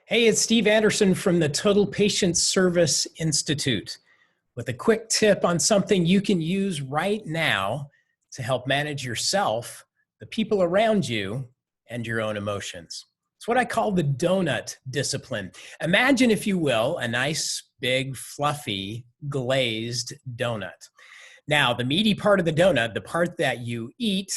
Hey, it's Steve Anderson from the Total Patient Service Institute with a quick tip on something you can use right now to help manage yourself, the people around you, and your own emotions. It's what I call the donut discipline. Imagine, if you will, a nice, big, fluffy, glazed donut. Now, the meaty part of the donut, the part that you eat,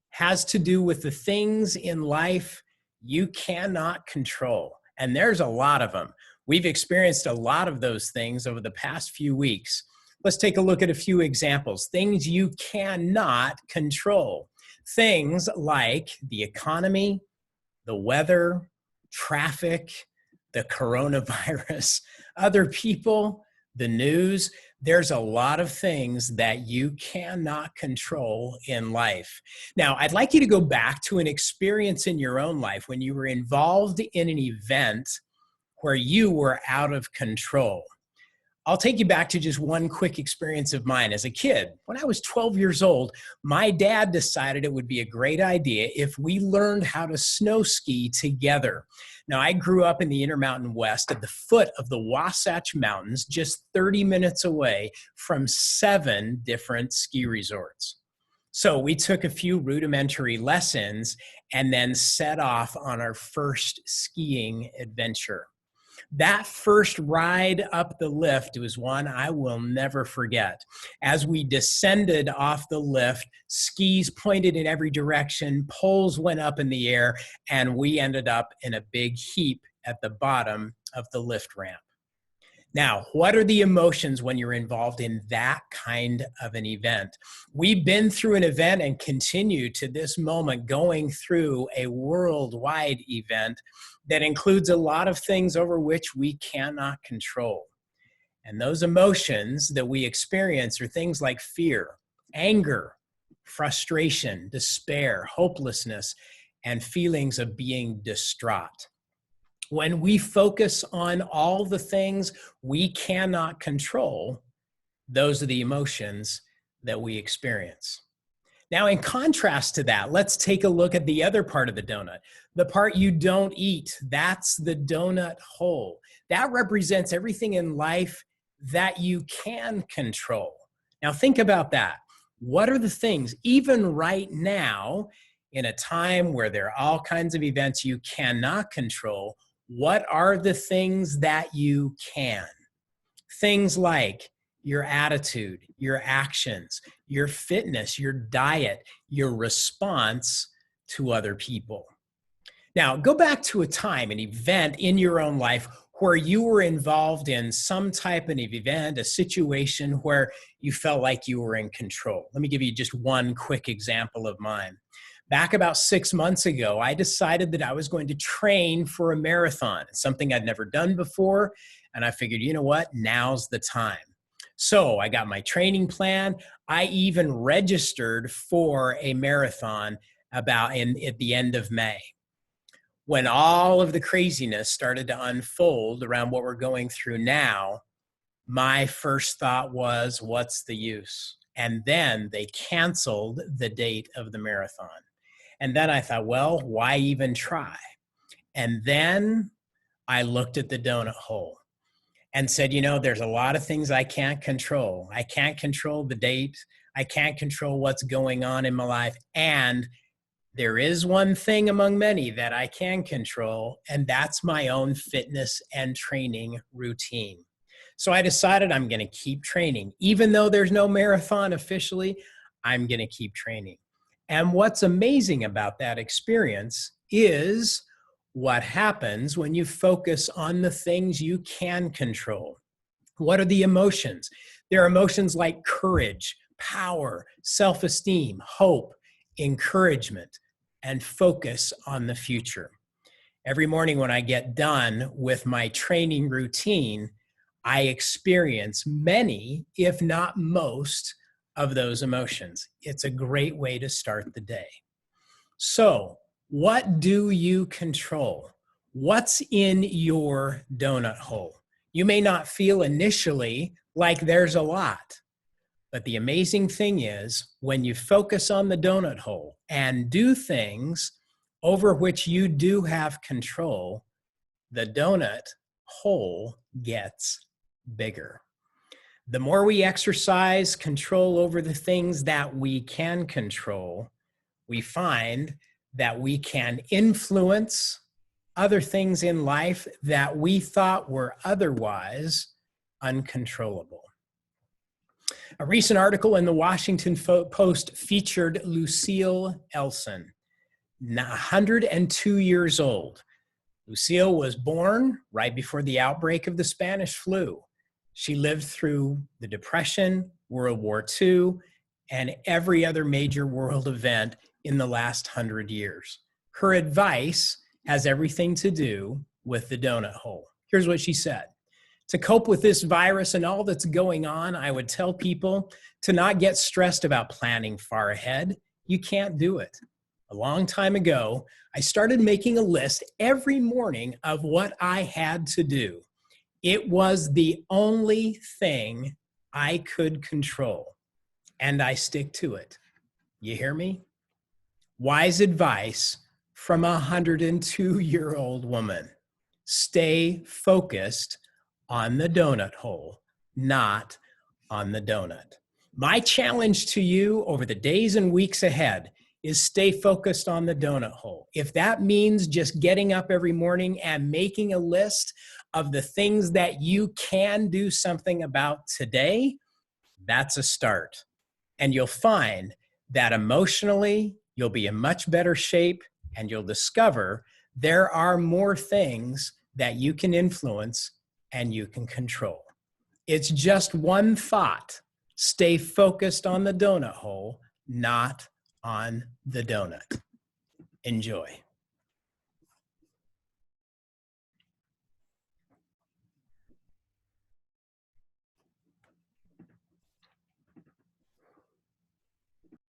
has to do with the things in life you cannot control. And there's a lot of them. We've experienced a lot of those things over the past few weeks. Let's take a look at a few examples. Things you cannot control. Things like the economy, the weather, traffic, the coronavirus, other people, the news. There's a lot of things that you cannot control in life. Now, I'd like you to go back to an experience in your own life when you were involved in an event where you were out of control. I'll take you back to just one quick experience of mine as a kid. When I was 12 years old, my dad decided it would be a great idea if we learned how to snow ski together. Now, I grew up in the Intermountain West at the foot of the Wasatch Mountains, just 30 minutes away from 7 different ski resorts. So we took a few rudimentary lessons and then set off on our first skiing adventure. That first ride up the lift was one I will never forget. As we descended off the lift, skis pointed in every direction, poles went up in the air, and we ended up in a big heap at the bottom of the lift ramp. Now, what are the emotions when you're involved in that kind of an event? We've been through an event and continue to this moment going through a worldwide event that includes a lot of things over which we cannot control. And those emotions that we experience are things like fear, anger, frustration, despair, hopelessness, and feelings of being distraught. When we focus on all the things we cannot control, those are the emotions that we experience. Now, in contrast to that, let's take a look at the other part of the donut, the part you don't eat. That's the donut hole. That represents everything in life that you can control. Now, think about that. What are the things, even right now, in a time where there are all kinds of events you cannot control, what are the things that you can? Things like your attitude, your actions, your fitness, your diet, your response to other people. Now, go back to a time, an event in your own life where you were involved in some type of event, a situation where you felt like you were in control. Let me give you just one quick example of mine. Back about 6 months ago, I decided that I was going to train for a marathon. It's something I'd never done before, and I figured, you know what, now's the time. So I got my training plan. I even registered for a marathon at the end of May. When all of the craziness started to unfold around what we're going through now, my first thought was, what's the use? And then they canceled the date of the marathon. And then I thought, well, why even try? And then I looked at the donut hole and said, you know, there's a lot of things I can't control. I can't control the date. I can't control what's going on in my life. And there is one thing among many that I can control, and that's my own fitness and training routine. So I decided I'm going to keep training. Even though there's no marathon officially, I'm going to keep training. And what's amazing about that experience is what happens when you focus on the things you can control. What are the emotions? There are emotions like courage, power, self-esteem, hope, encouragement, and focus on the future. Every morning when I get done with my training routine, I experience many, if not most, of those emotions. It's a great way to start the day. So, what do you control? What's in your donut hole? You may not feel initially like there's a lot, but the amazing thing is when you focus on the donut hole and do things over which you do have control, the donut hole gets bigger. The more we exercise control over the things that we can control, we find that we can influence other things in life that we thought were otherwise uncontrollable. A recent article in the Washington Post featured Lucille Elson, 102 years old. Lucille was born right before the outbreak of the Spanish flu. She lived through the Depression, World War II, and every other major world event in the last 100 years. Her advice has everything to do with the donut hole. Here's what she said. To cope with this virus and all that's going on, I would tell people to not get stressed about planning far ahead. You can't do it. A long time ago, I started making a list every morning of what I had to do. It was the only thing I could control, and I stick to it. You hear me? Wise advice from a 102-year-old woman. Stay focused on the donut hole, not on the donut. My challenge to you over the days and weeks ahead is stay focused on the donut hole. If that means just getting up every morning and making a list of the things that you can do something about today, that's a start. And you'll find that emotionally, you'll be in much better shape, and you'll discover there are more things that you can influence and you can control. It's just one thought. Stay focused on the donut hole, not on the donut. Enjoy.